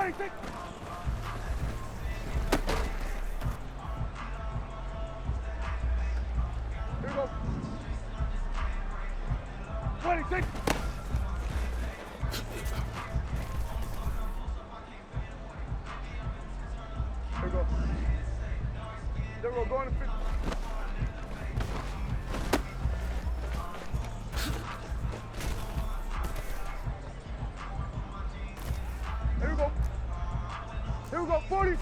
26. Here we go. 26. There we go. There we go. Going to 50. Here we go. Here we go. 40.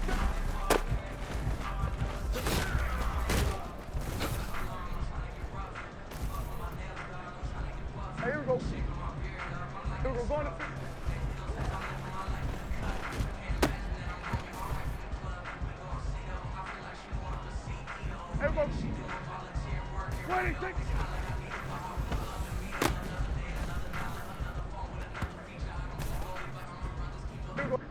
Hey, here we go. Here we go. Going to 50. Here we go. 26. Here we go.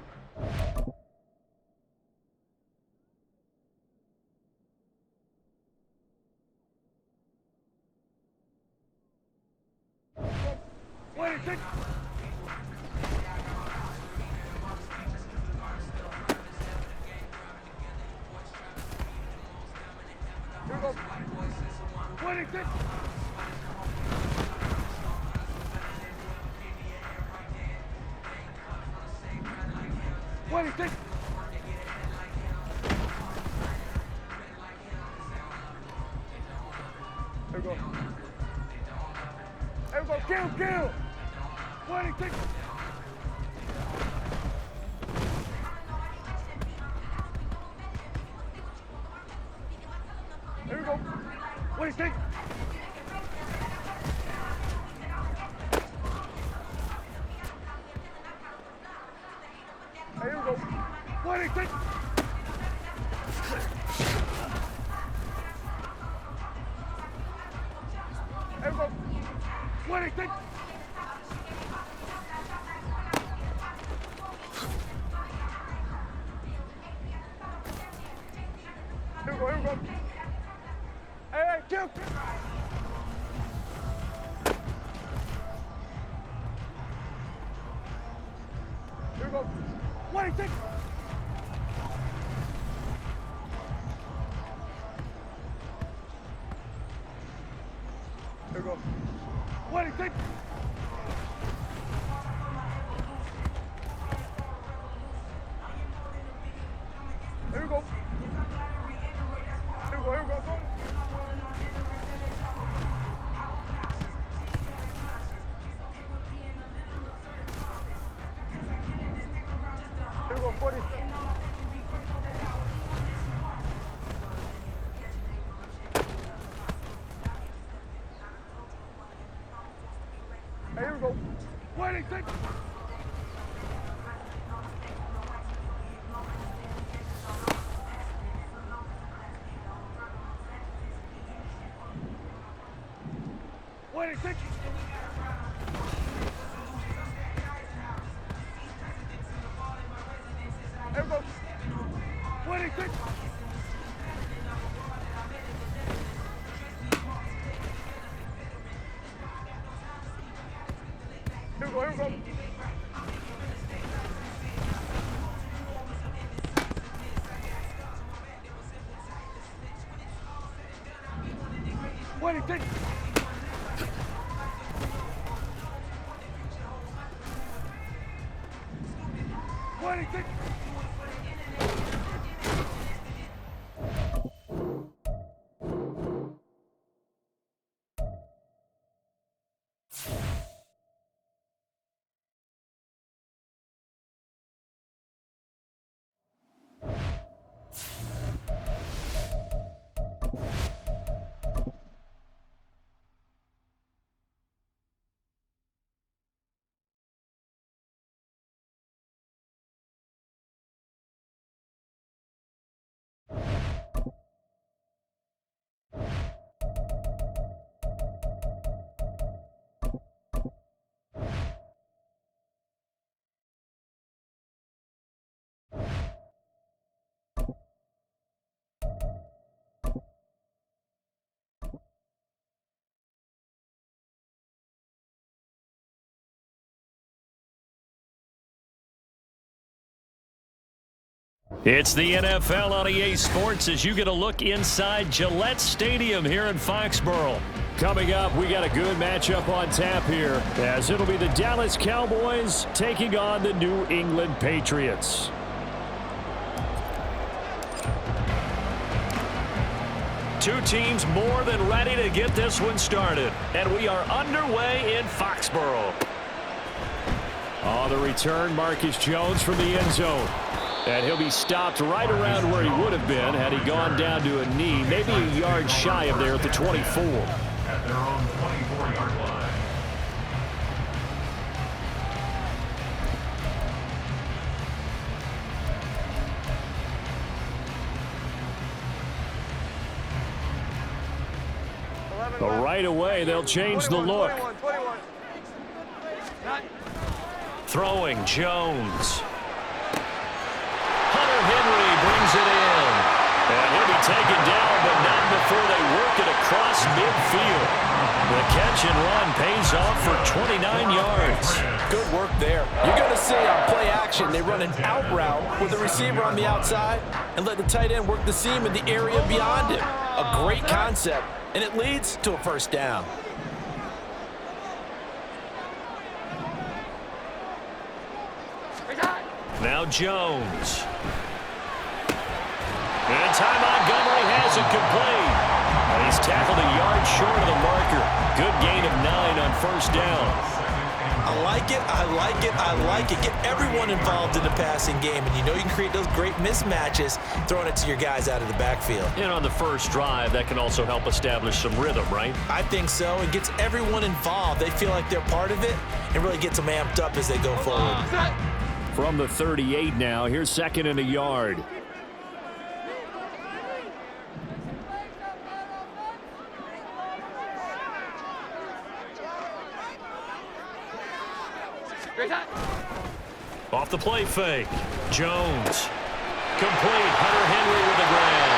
Here we go. 26. 26. Here we go. Here we go. Kill. 26. Here we go. 26. Here we go. 26. Here we go. 26. Here we go. Hey, kill. Here we go. 26. Here we go. 26. Here we go. Here we go. Here we go, 40. Hey, here we go. 26. Here we go. 26. Here we go. 26. 26. It's the NFL on EA Sports as you get a look inside Gillette Stadium here in Foxborough. Coming up, we got a good matchup on tap here, as it'll be the Dallas Cowboys taking on the New England Patriots. Two teams more than ready to get this one started, and we are underway in Foxborough. On the return, Marcus Jones from the end zone. And he'll be stopped right around where he would have been had he gone down to a knee, maybe a yard shy of there at the 24. At their own 24-yard line. But right away, they'll change the look. 21. Throwing Jones. Henry brings it in. And he'll be taken down, but not before they work it across midfield. The catch and run pays off for 29 yards. Good work there. You're going to see on play action, they run an out route with the receiver on the outside and let the tight end work the seam in the area beyond him. A great concept, and it leads to a first down. Now Jones. And Ty Montgomery has it complete. And he's tackled a yard short of the marker. Good gain of 9 on first down. I like it, I like it, I like it. Get everyone involved in the passing game, and you know you can create those great mismatches throwing it to your guys out of the backfield. And on the first drive, that can also help establish some rhythm, right? I think so. It gets everyone involved. They feel like they're part of it and really gets them amped up as they go forward. From the 38 now, here's second and a yard. Off the play fake. Jones. Complete. Hunter Henry with the grab.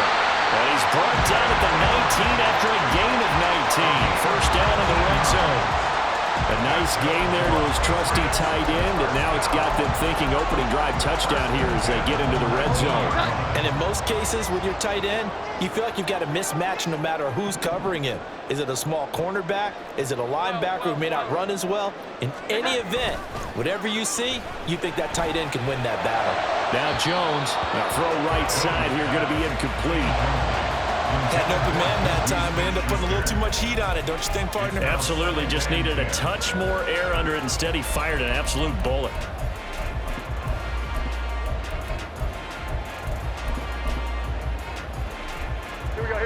And he's brought down at the 19 after a gain of 19. First down in the red zone. A nice gain there to his trusty tight end, and now it's got them thinking opening drive touchdown here as they get into the red zone. And in most cases with your tight end, you feel like you've got a mismatch no matter who's covering him. Is it a small cornerback? Is it a linebacker who may not run as well? In any event, whatever you see, you think that tight end can win that battle. Now Jones, a throw right side here, going to be incomplete. Had an open man that time, but ended up putting a little too much heat on it, don't you think, partner? Absolutely. Just needed a touch more air under it. Instead, he fired an absolute bullet.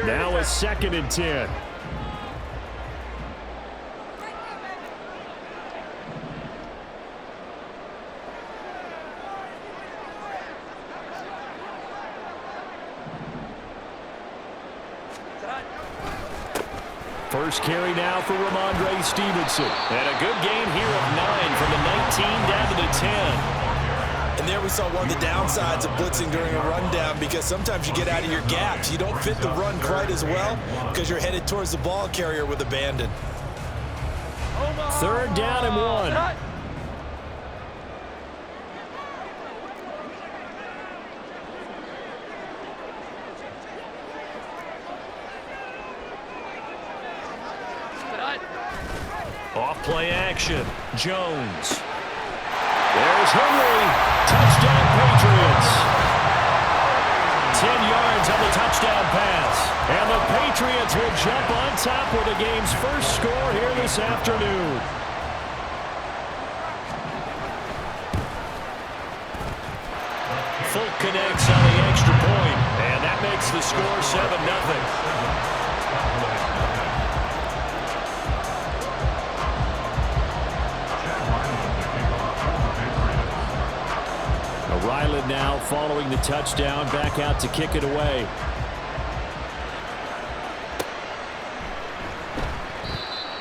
Now a second and 10. First carry now for Ramondre Stevenson. And a good gain here of 9 from the 19 down to the 10. And there we saw one of the downsides of blitzing during a rundown, because sometimes you get out of your gaps. You don't fit the run quite as well because you're headed towards the ball carrier with abandon. Third down and 1. Off play action. Jones. There's Henry. Touchdown Patriots. 10 yards on the touchdown pass. And the Patriots will jump on top with the game's first score here this afternoon. Fulk connects on the extra point, and that makes the score 7-0. Ryland now following the touchdown, back out to kick it away.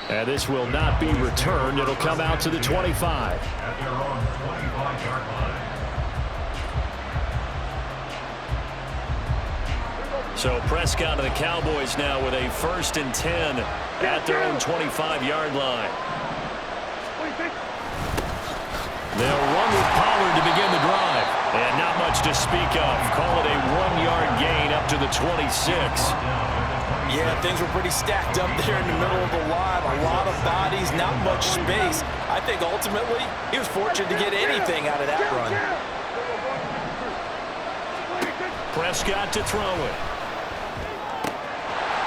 And this will not be returned. It'll come out to the 25. At their own 25-yard line. So Prescott and the Cowboys now with a 1st and 10 at their own 25-yard line. They'll run with Pollard to begin the drive. And not much yards to speak of. Call it a 1-yard gain up to the 26. Yeah, things were pretty stacked up there in the middle of the line. A lot of bodies, not much space. I think ultimately he was fortunate to get anything out of that run. Prescott to throw it.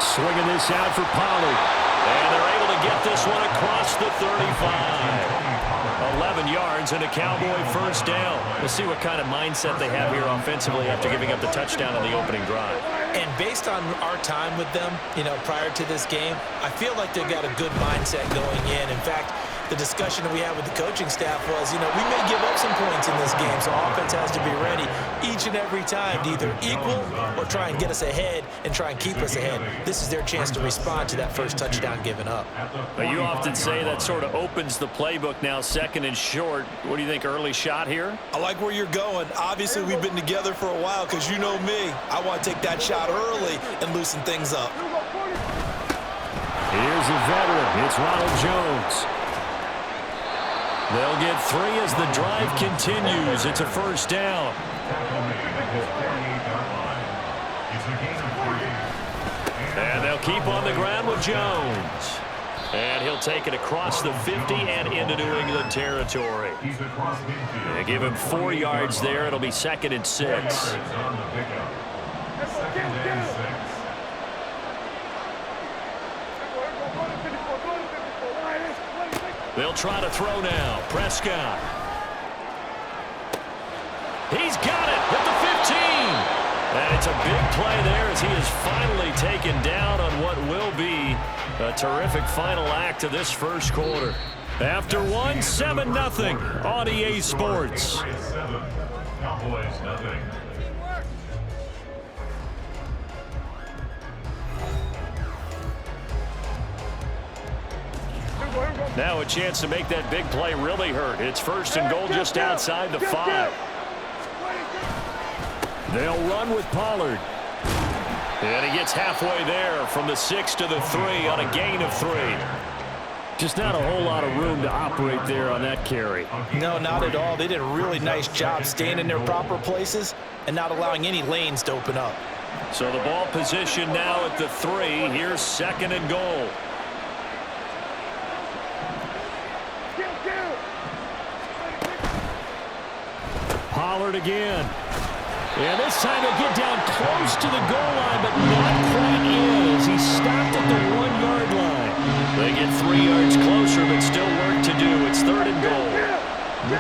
Swinging this out for Pollard. And they're able to get this one across the 35. 11 yards and a Cowboy first down. We'll see what kind of mindset they have here offensively after giving up the touchdown on the opening drive. And based on our time with them, prior to this game, I feel like they've got a good mindset going in. In fact, the discussion that we had with the coaching staff was, we may give up some points in this game, so offense has to be ready each and every time to either equal or try and get us ahead and try and keep us ahead. This is their chance to respond to that first touchdown given up. But you often say that sort of opens the playbook now, second and short. What do you think, early shot here? I like where you're going. Obviously, we've been together for a while because you know me. I want to take that shot early and loosen things up. Here's a veteran. It's Ronald Jones. They'll get 3 as the drive continues. It's a first down. And they'll keep on the ground with Jones. And he'll take it across the 50 and into New England territory. They give him 4 yards there. It'll be second and 6. They'll try to throw now. Prescott. He's got it at the 15. And it's a big play there as he is finally taken down on what will be a terrific final act of this first quarter. After one, 7-0 on EA Sports. Cowboys nothing. Now a chance to make that big play really hurt. It's first and goal just outside the 5. They'll run with Pollard. And he gets halfway there from the 6 to the 3 on a gain of 3. Just not a whole lot of room to operate there on that carry. No, not at all. They did a really nice job staying in their proper places and not allowing any lanes to open up. So the ball position now at the 3. Here's second and goal. Pollard again. And this time he'll get down close to the goal line, but not quite in as he stopped at the 1-yard line. They get 3 yards closer, but still work to do. It's third and goal.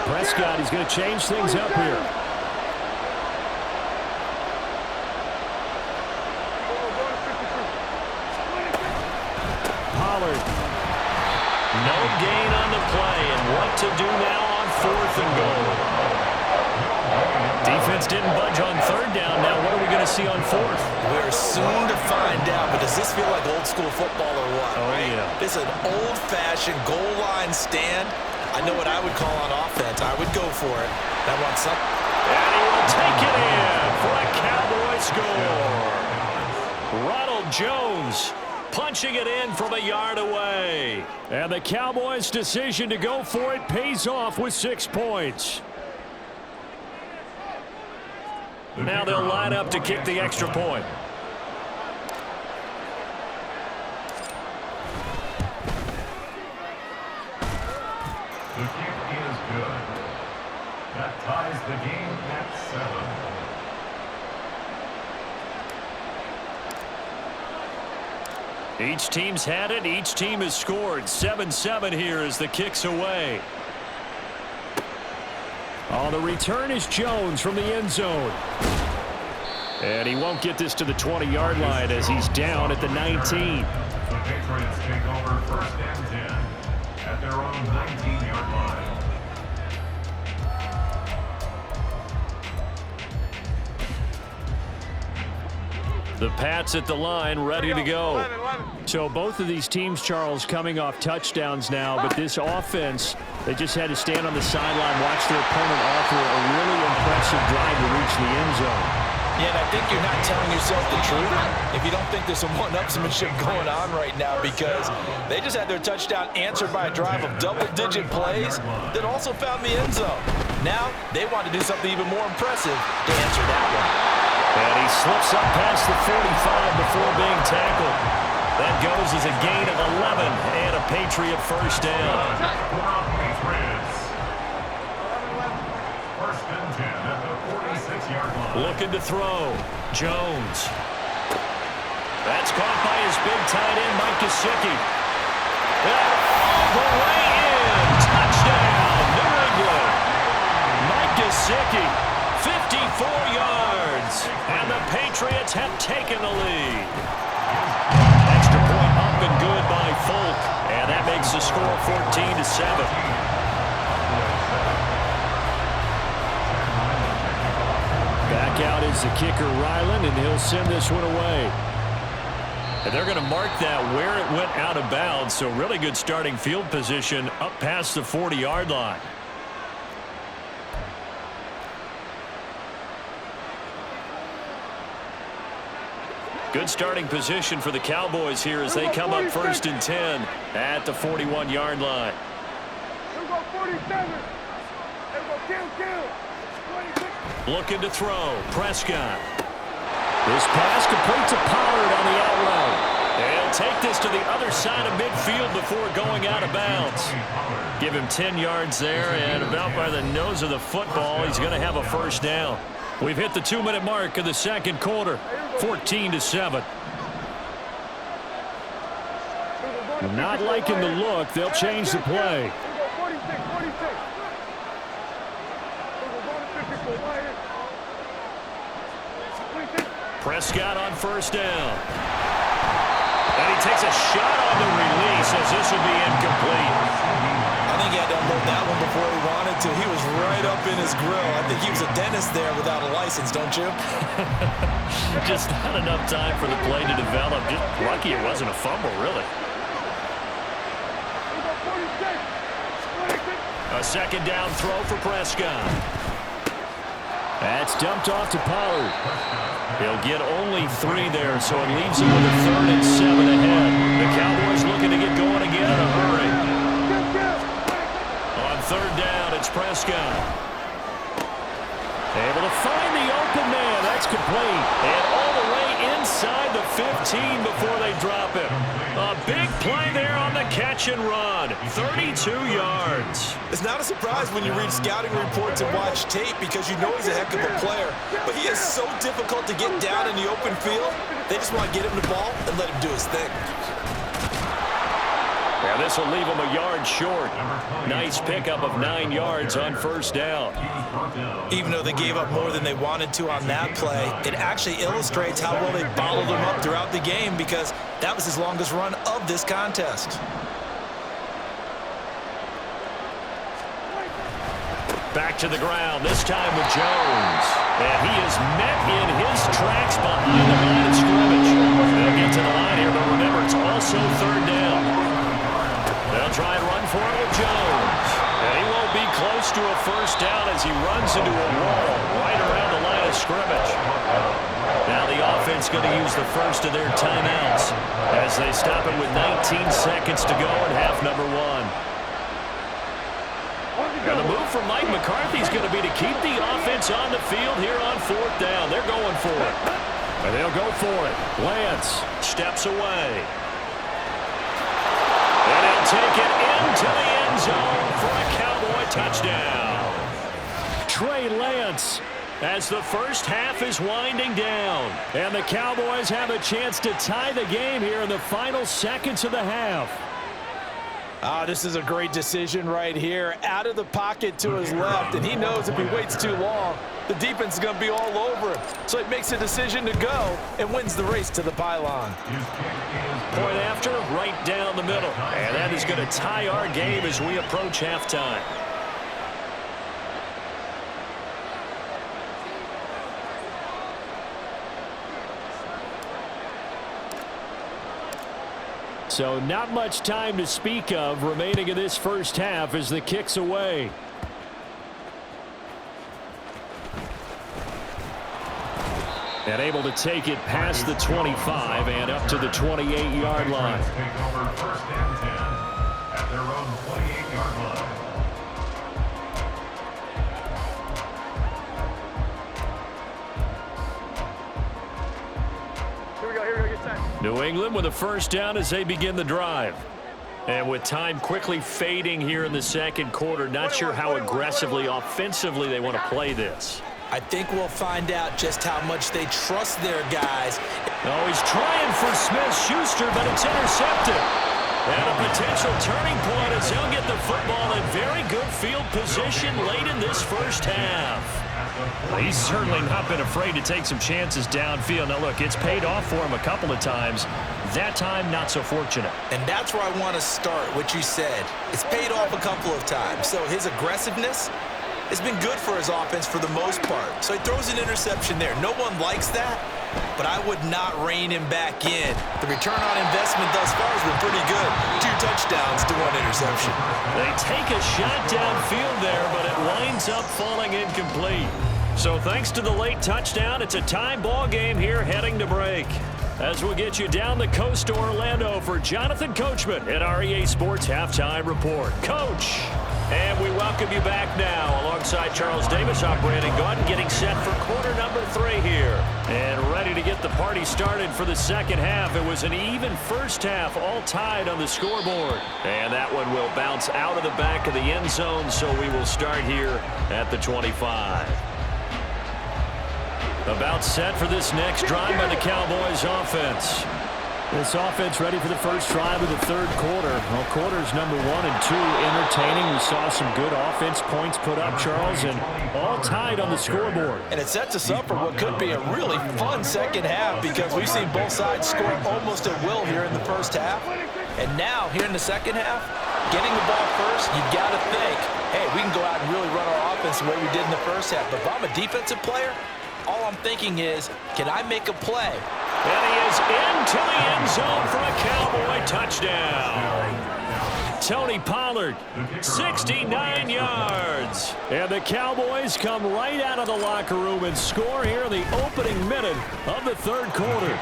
Prescott, he's going to change things up here. Pollard. No gain on the play, and what to do now on fourth and goal. Defense didn't budge on third down. Now what are we going to see on fourth? We're soon to find out, but does this feel like old school football or what? Oh, right? Yeah. This is an old-fashioned goal line stand. I know what I would call on offense. I would go for it. I want some. And he will take it in for a Cowboy score. Ronald Jones punching it in from a yard away. And the Cowboys' decision to go for it pays off with 6 points. Now they'll line up to kick the extra point. The kick is good. That ties the game at 7. Each team's had it. Each team has scored. 7-7 here as the kick's away. On the return is Jones from the end zone. And he won't get this to the 20-yard line as he's down at the 19. The Patriots take over first and 10 at their own 19-yard line. The Pats at the line, ready to go. So both of these teams, Charles, coming off touchdowns now, but this offense, they just had to stand on the sideline, watch their opponent offer a really impressive drive to reach the end zone. Yeah, and I think you're not telling yourself the truth if you don't think there's some one-upsmanship going on right now, because they just had their touchdown answered by a drive of double-digit plays that also found the end zone. Now they want to do something even more impressive to answer that one. And he slips up past the 45 before being tackled. That goes as a gain of 11 and a Patriot first down. Patriots. First and 10 at the 46-yard line. Looking to throw. Jones. That's caught by his big tight end, Mike Gesicki. All the way in. Touchdown, New England. Mike Gesicki, 54 yards. And the Patriots have taken the lead. Extra point up and good by Folk. And that makes the score 14-7. Back out is the kicker, Ryland, and he'll send this one away. And they're going to mark that where it went out of bounds, so really good starting field position up past the 40-yard line. Good starting position for the Cowboys here as they come up first and 10 at the 41-yard line. Looking to throw. Prescott. This pass complete to Pollard on the out route. He'll take this to the other side of midfield before going out of bounds. Give him 10 yards there, and about by the nose of the football, he's going to have a first down. We've hit the 2-minute mark of the second quarter, 14-7. Not liking the look. They'll change the play. Prescott on first down. And he takes a shot on the release as this will be incomplete. I think he had to unload that one before he wanted to. He was right up in his grill. I think he was a dentist there without a license, don't you? Just not enough time for the play to develop. Just lucky it wasn't a fumble, really. A second down throw for Prescott. That's dumped off to Pollard. He'll get only 3 there, so it leaves him with a 3rd and 7 ahead. The Cowboys looking to get going again in a hurry. On 3rd down, it's Prescott. Able to find the open man. That's complete. And all the way inside the 15 before they drop him. A big play there on the catch and run. 32 yards. It's not a surprise when you read scouting reports and watch tape because you know he's a heck of a player. But he is so difficult to get down in the open field. They just want to get him the ball and let him do his thing. Now this will leave him a yard short. Nice pickup of 9 yards on first down. Even though they gave up more than they wanted to on that play, it actually illustrates how well they bottled him up throughout the game because that was his longest run of this contest. Back to the ground, this time with Jones. And he is met in his tracks behind the line of scrimmage. They'll get to the line here, but remember, it's also 3rd down. They'll try and run for it with Jones. And he won't be close to a first down as he runs into a wall right around the line of scrimmage. Now the offense going to use the first of their timeouts as they stop it with 19 seconds to go in half number 1. Now the move from Mike McCarthy is going to be to keep the offense on the field here on 4th down. They're going for it. And they'll go for it. Lance steps away. And he'll take it into the end zone for a Cowboy touchdown. Trey Lance as the first half is winding down. And the Cowboys have a chance to tie the game here in the final seconds of the half. This is a great decision right here. Out of the pocket to his left, and he knows if he waits too long, the defense is going to be all over him. So he makes a decision to go and wins the race to the pylon. Point after, right down the middle. And that is going to tie our game as we approach halftime. So not much time to speak of remaining in this first half as the kick's away. And able to take it past the 25 and up to the 28-yard line. Take over first and 10 at their own 28-yard line. Here we go, get set. New England with a first down as they begin the drive. And with time quickly fading here in the second quarter, not sure how aggressively, offensively they want to play this. I think we'll find out just how much they trust their guys. Oh, he's trying for Smith-Schuster, but it's intercepted. And a potential turning point as he'll get the football in very good field position late in this first half. He's certainly not been afraid to take some chances downfield. Now, look, it's paid off for him a couple of times. That time, not so fortunate. And that's where I want to start, what you said. It's paid off a couple of times. So his aggressiveness has been good for his offense for the most part. So he throws an interception there. No one likes that, but I would not rein him back in. The return on investment thus far has been pretty good. 2 touchdowns to 1 interception. They take a shot downfield there, but it winds up falling incomplete. So thanks to the late touchdown, it's a tie ball game here heading to break. As we'll get you down the coast to Orlando for Jonathan Coachman at our EA Sports Halftime Report. Coach! And we welcome you back now alongside Charles Davis, I'm Brandon Gaudin, getting set for quarter number 3 here. And ready to get the party started for the second half. It was an even first half, all tied on the scoreboard. And that one will bounce out of the back of the end zone, so we will start here at the 25. About set for this next drive by the Cowboys offense. This offense ready for the first drive of the third quarter. Well, quarters number 1 and 2 entertaining. We saw some good offense points put up, Charles, and all tied on the scoreboard. And it sets us up for what could be a really fun second half because we've seen both sides score almost at will here in the first half. And now, here in the second half, getting the ball first, you've got to think, hey, we can go out and really run our offense the way we did in the first half. But if I'm a defensive player, all I'm thinking is, can I make a play? And he is into the end zone for a Cowboy touchdown. Tony Pollard, 69 yards. And the Cowboys come right out of the locker room and score here in the opening minute of the third quarter.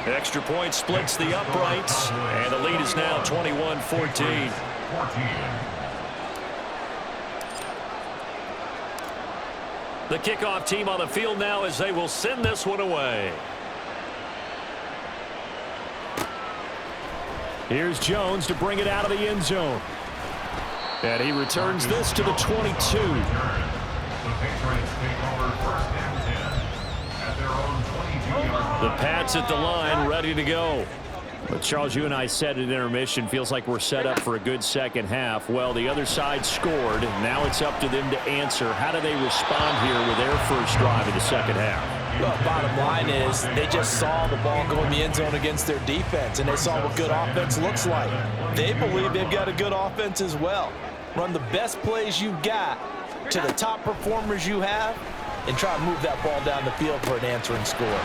Extra point splits the uprights, and the lead is now 21-14. The kickoff team on the field now as they will send this one away. Here's Jones to bring it out of the end zone. And he returns this to the 22. The Patriots take over first and 10 at their own 22-yard line. The Pats at the line, ready to go. But Charles, you and I said at intermission, feels like we're set up for a good second half. Well, the other side scored. Now it's up to them to answer. How do they respond here with their first drive of the second half? Well, bottom line is they just saw the ball go in the end zone against their defense, and they saw what good offense looks like. They believe they've got a good offense as well. Run the best plays you've got to the top performers you have, and try to move that ball down the field for an answering score.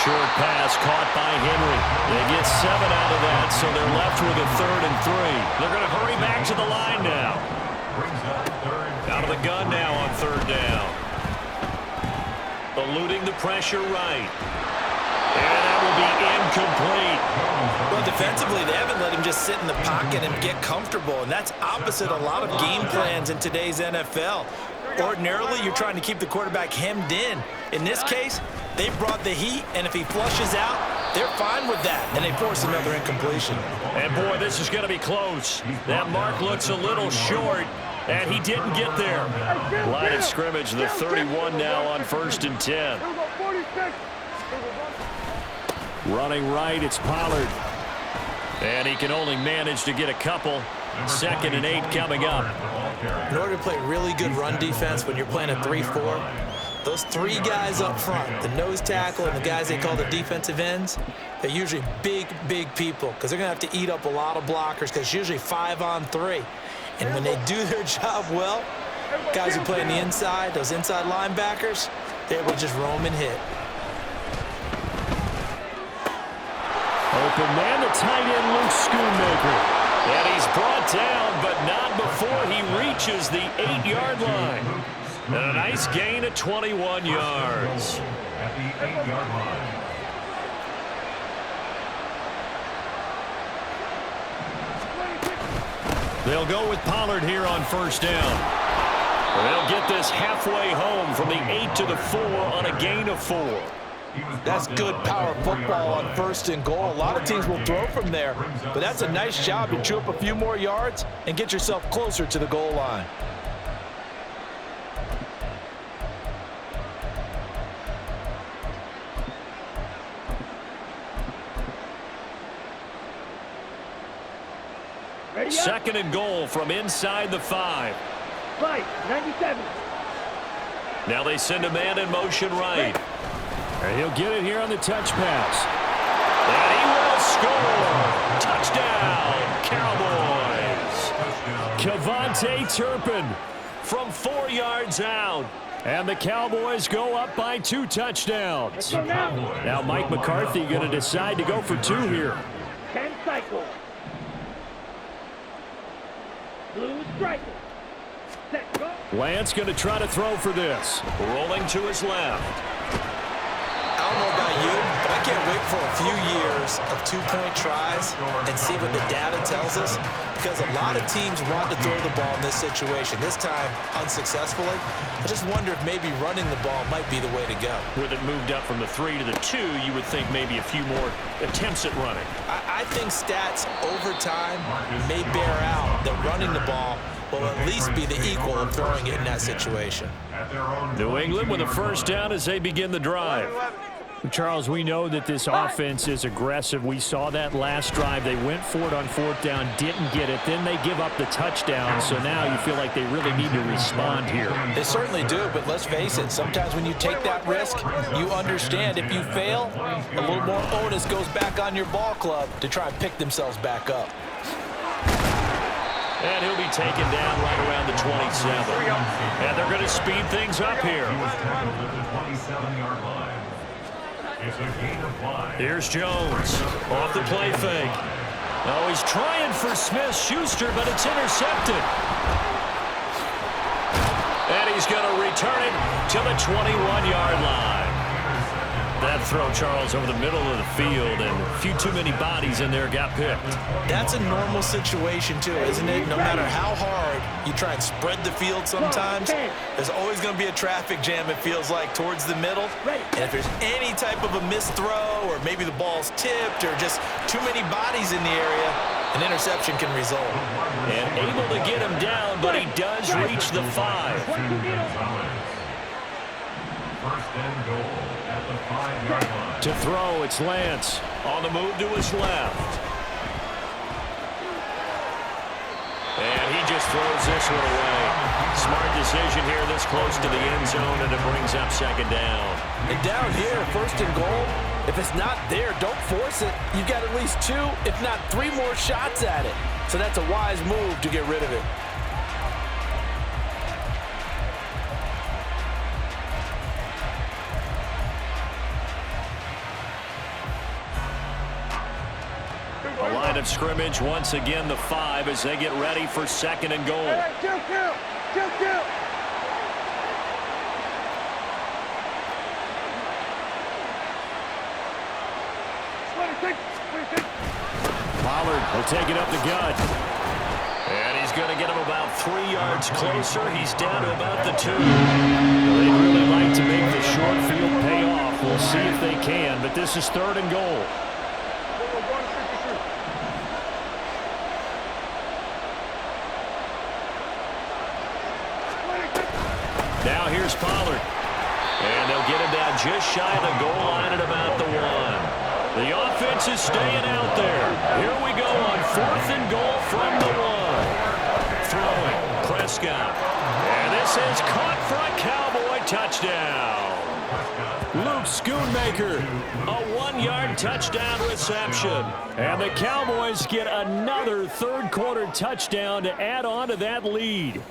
Short pass caught by Henry. They get 7 out of that, so they're left with a 3rd and 3. They're going to hurry back to the line now. Out of the gun now on 3rd down. Eluding the pressure right. And that will be incomplete. Well, defensively, they haven't let him just sit in the pocket and get comfortable, and that's opposite a lot of game plans in today's NFL. Ordinarily, you're trying to keep the quarterback hemmed in. In this case, they brought the heat, and if he flushes out, they're fine with that, and they force another incompletion. And, boy, this is going to be close. That mark looks a little short, and he didn't get there. Line of scrimmage, the 31 now on 1st and 10. Running right, it's Pollard. And he can only manage to get a couple. 2nd and 8 coming up. In order to play really good run defense when you're playing a 3-4, those 3 guys up front, the nose tackle and the guys they call the defensive ends, they're usually big, big people because they're going to have to eat up a lot of blockers because it's usually 5 on 3. And when they do their job well, guys who play on the inside, those inside linebackers, they're able to just roam and hit. Open man, the tight end, Luke Schoonmaker. And he's brought down, but not before he reaches the 8-yard line. And a nice gain of 21 yards. at the 8-yard line. They'll go with Pollard here on first down. They'll get this halfway home from the 8 to the 4 on a gain of 4. That's good power football on first and goal. A lot of teams will throw from there, but that's a nice job to chew up a few more yards and get yourself closer to the goal line. Second and goal from inside the 5. Right, 97. Now they send a man in motion right. And he'll get it here on the touch pass. And he will score. Touchdown, Cowboys. Kevontae Turpin from 4 yards out. And the Cowboys go up by 2 touchdowns. Now Mike McCarthy going to decide to go for 2 here. 10 cycles. Blue striker. Set, go. Lance going to try to throw for this. Rolling to his left. I don't know about you, but I can't wait for a few years of 2-point tries and see what the data tells us, because a lot of teams want to throw the ball in this situation. This time, unsuccessfully. I just wonder if maybe running the ball might be the way to go. With it moved up from the 3 to the 2, you would think maybe a few more attempts at running. I think stats over time may bear out that running the ball will at least be the equal of throwing it in that situation. New England with a first down as they begin the drive. Charles, we know that this offense is aggressive. We saw that last drive. They went for it on 4th down, didn't get it. Then they give up the touchdown, so now you feel like they really need to respond here. They certainly do, but let's face it, sometimes when you take that risk, you understand if you fail, a little more onus goes back on your ball club to try and pick themselves back up. And he'll be taken down right around the 27. And they're going to speed things up here. Here's Jones off the play fake. Oh, he's trying for Smith-Schuster, but it's intercepted. And he's going to return it to the 21-yard line. That throw, Charles, over the middle of the field, and a few too many bodies in there got picked. That's a normal situation, too, isn't it? No matter how hard you try and spread the field sometimes, there's always going to be a traffic jam, it feels like, towards the middle. And if there's any type of a missed throw, or maybe the ball's tipped, or just too many bodies in the area, an interception can result. And able to get him down, but he does reach the 5. First and goal at the 5-yard line. To throw, it's Lance on the move to his left. And he just throws this one away. Smart decision here this close to the end zone, and it brings up second down. And down here, first and goal, if it's not there, don't force it. You've got at least 2, if not 3 more shots at it. So that's a wise move to get rid of it. A line of scrimmage, once again the 5 as they get ready for second and goal. All right, kill. 26. Pollard will take it up the gut. And he's going to get him about 3 yards closer. He's down to about the 2. They'd really like to make the short field pay off. We'll see if they can, but this is third and goal. Now here's Pollard. And they'll get him down just shy of the goal line at about the 1. The offense is staying out there. Here we go on 4th and goal from the 1. Throwing, Prescott. And this is caught for a Cowboy touchdown. Luke Schoonmaker, a 1-yard touchdown reception. And the Cowboys get another third-quarter touchdown to add on to that lead.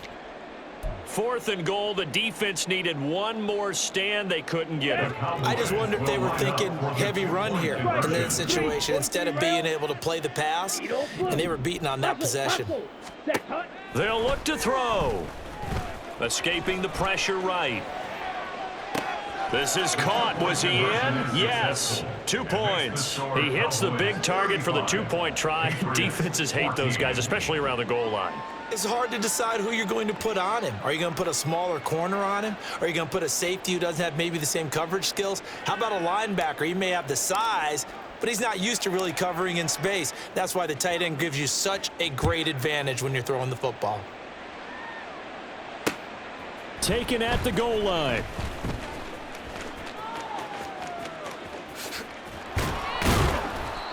4th and goal, the defense needed one more stand. They couldn't get it. I just wonder if they were thinking heavy run here in that situation instead of being able to play the pass, and they were beaten on that possession. They'll look to throw. Escaping the pressure right. This is caught. Was he in? Yes. 2 points. He hits the big target for the two-point try. Defenses hate those guys, especially around the goal line. It's hard to decide who you're going to put on him. Are you going to put a smaller corner on him? Are you going to put a safety who doesn't have maybe the same coverage skills? How about a linebacker? He may have the size, but he's not used to really covering in space. That's why the tight end gives you such a great advantage when you're throwing the football. Taken at the goal line.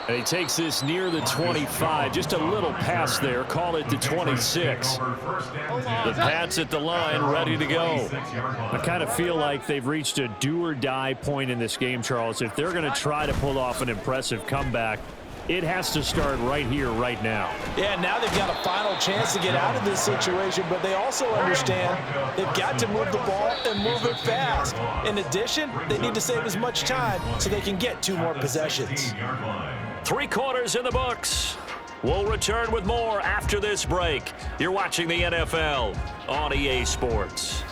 And he takes this near the 25. Just a little pass there. Call it the 26. The Pats at the line, ready to go. I kind of feel like they've reached a do-or-die point in this game, Charles. If they're going to try to pull off an impressive comeback, it has to start right here, right now. Yeah, now they've got a final chance to get out of this situation, but they also understand they've got to move the ball and move it fast. In addition, they need to save as much time so they can get 2 more possessions. 3 quarters in the books. We'll return with more after this break. You're watching the NFL on EA Sports.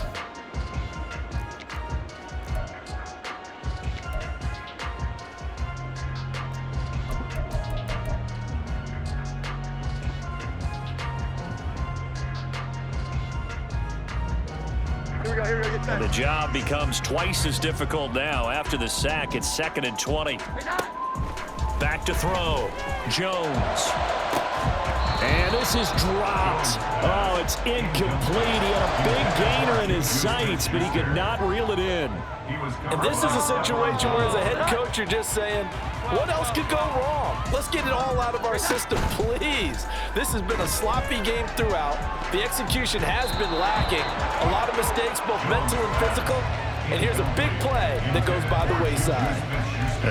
Here we go, get And the job becomes twice as difficult now. After the sack, it's 2nd and 20. Back to throw. Jones. And this is dropped. Oh, it's incomplete. He had a big gainer in his sights, but he could not reel it in. And this is a situation where as a head coach, you're just saying, what else could go wrong? Let's get it all out of our system, please. This has been a sloppy game throughout. The execution has been lacking. A lot of mistakes, both mental and physical. And here's a big play that goes by the wayside.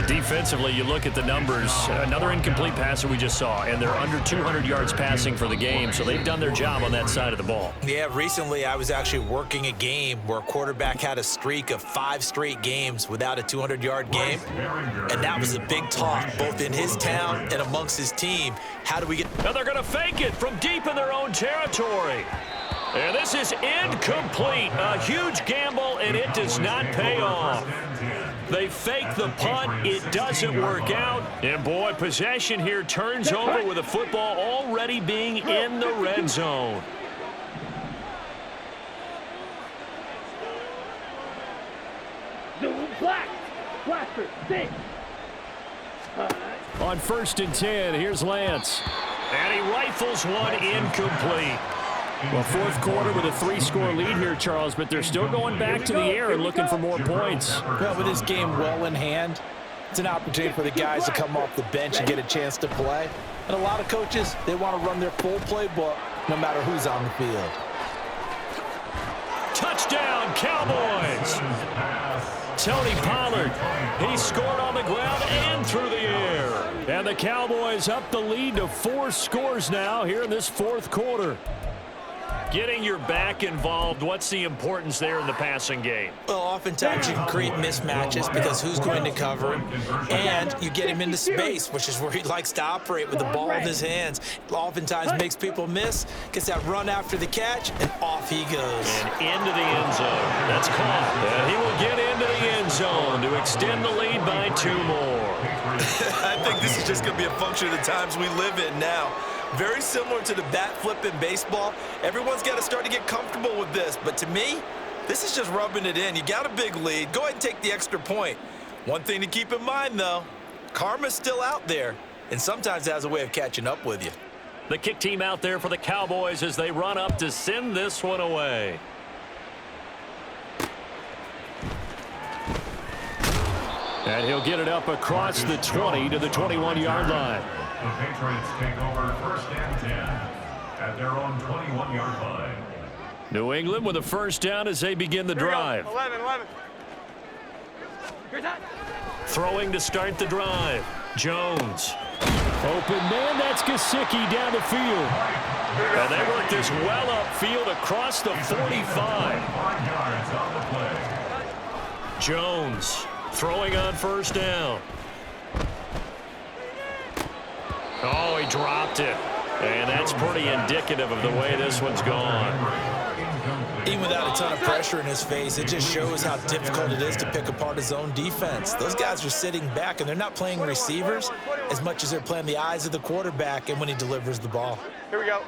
Defensively, you look at the numbers. Another incomplete passer we just saw, and they're under 200 yards passing for the game, so they've done their job on that side of the ball. Yeah, recently I was actually working a game where a quarterback had a streak of 5 straight games without a 200-yard game, and that was a big talk, both in his town and amongst his team. How do we get... Now they're going to fake it from deep in their own territory. And this is incomplete. A huge gamble, and it does not pay off. They fake the punt. It doesn't work out. And, boy, possession here turns over with the football already being in the red zone. Blaster, stay. On 1st and 10, here's Lance. And he rifles one incomplete. Well, 4th quarter with a 3-score lead here, Charles, but they're still going back to the air and looking for more points. Well, with this game well in hand, it's an opportunity for the guys to come off the bench and get a chance to play. And a lot of coaches, they want to run their full playbook no matter who's on the field. Touchdown, Cowboys! Tony Pollard, he scored on the ground and through the air. And the Cowboys up the lead to 4 scores now here in this 4th quarter. Getting your back involved, what's the importance there in the passing game? Well, oftentimes you can create mismatches because who's going to cover him, and you get him into space, which is where he likes to operate with the ball in his hands. Oftentimes makes people miss, gets that run after the catch, and off he goes. And into the end zone. That's caught. And he will get into the end zone to extend the lead by 2 more. I think this is just going to be a function of the times we live in now. Very similar to the bat flip in baseball. Everyone's got to start to get comfortable with this. But to me, this is just rubbing it in. You got a big lead. Go ahead and take the extra point. One thing to keep in mind, though, karma's still out there, and sometimes it has a way of catching up with you. The kick team out there for the Cowboys as they run up to send this one away. And he'll get it up across the 20 to the 21-yard line. The Patriots take over 1st and 10 at their own 21-yard line. New England with a 1st down as they begin the drive. 11. Throwing to start the drive. Jones. Open man, that's Gesicki down the field. And they work this well upfield across the 45. 5 yards on the play. Jones throwing on 1st down. Oh, he dropped it. And that's pretty indicative of the way this one's gone. Even without a ton of pressure in his face, it just shows how difficult it is to pick apart his own defense. Those guys are sitting back, and they're not playing receivers as much as they're playing the eyes of the quarterback and when he delivers the ball. Here we go.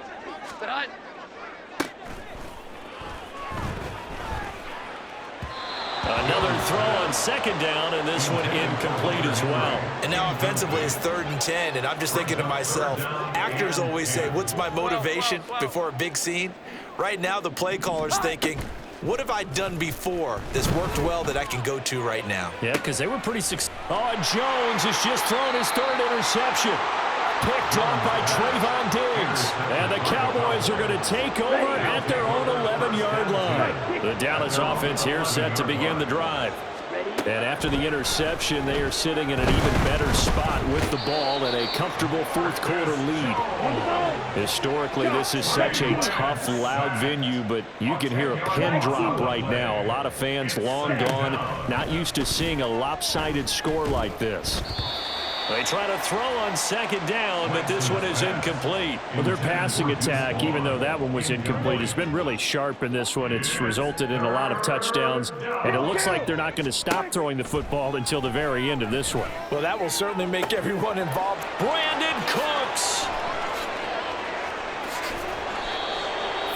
Another throw on second down, and this one incomplete as well. And now offensively it's 3rd and 10, and I'm just thinking to myself, actors always say, what's my motivation before a big scene? Right now the play caller's thinking, what have I done before that's worked well that I can go to right now? Yeah, because they were pretty successful. Oh, Jones has just thrown his 3rd interception. Picked off by Trayvon Diggs. And the Cowboys are going to take over at their own 11-yard line. The Dallas offense here set to begin the drive. And after the interception, they are sitting in an even better spot with the ball and a comfortable 4th quarter lead. Historically, this is such a tough, loud venue, but you can hear a pin drop right now. A lot of fans long gone, not used to seeing a lopsided score like this. They try to throw on second down, but this one is incomplete. Well, their passing attack, even though that one was incomplete, has been really sharp in this one. It's resulted in a lot of touchdowns, and it looks like they're not going to stop throwing the football until the very end of this one. Well, that will certainly make everyone involved. Brandon Cooks.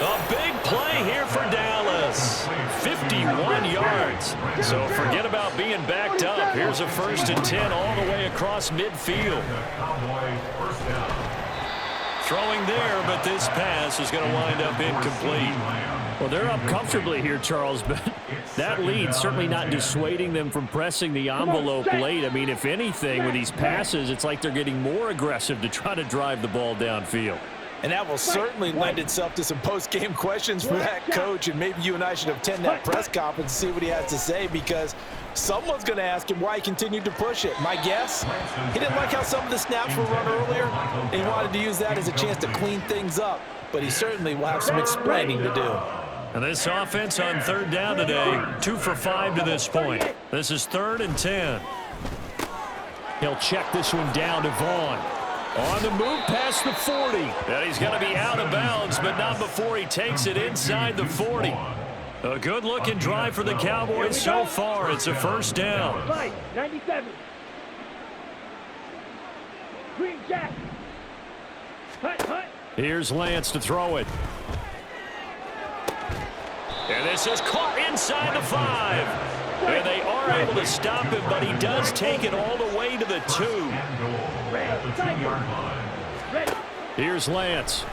A big play here for Dallas. 51 yards. So forget about being backed up. Here's a 1st and 10 all the way across midfield. Throwing there, but this pass is going to wind up incomplete. Well, they're up comfortably here, Charles, but that lead certainly not dissuading them from pressing the envelope late. I mean, if anything, with these passes, it's like they're getting more aggressive to try to drive the ball downfield. And that will certainly lend itself to some post-game questions for that coach, and maybe you and I should attend that press conference and see what he has to say, because someone's going to ask him why he continued to push it. My guess, he didn't like how some of the snaps were run earlier, and he wanted to use that as a chance to clean things up, but he certainly will have some explaining to do. And this offense on 3rd down today, 2 for 5 to this point. This is 3rd and 10. He'll check this one down to Vaughn. On the move past the 40. And he's going to be out of bounds, but not before he takes it inside the 40. A good-looking drive for the Cowboys so far. It's a 1st down. 97. Green Jack. Hut. Here's Lance to throw it. And this is caught inside the 5. And they are able to stop him, but he does take it all the way to the 2. Here's Lance.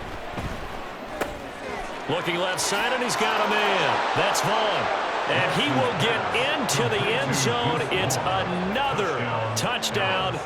Looking left side, and he's got a man. That's Vaughn. And he will get into the end zone. It's another touchdown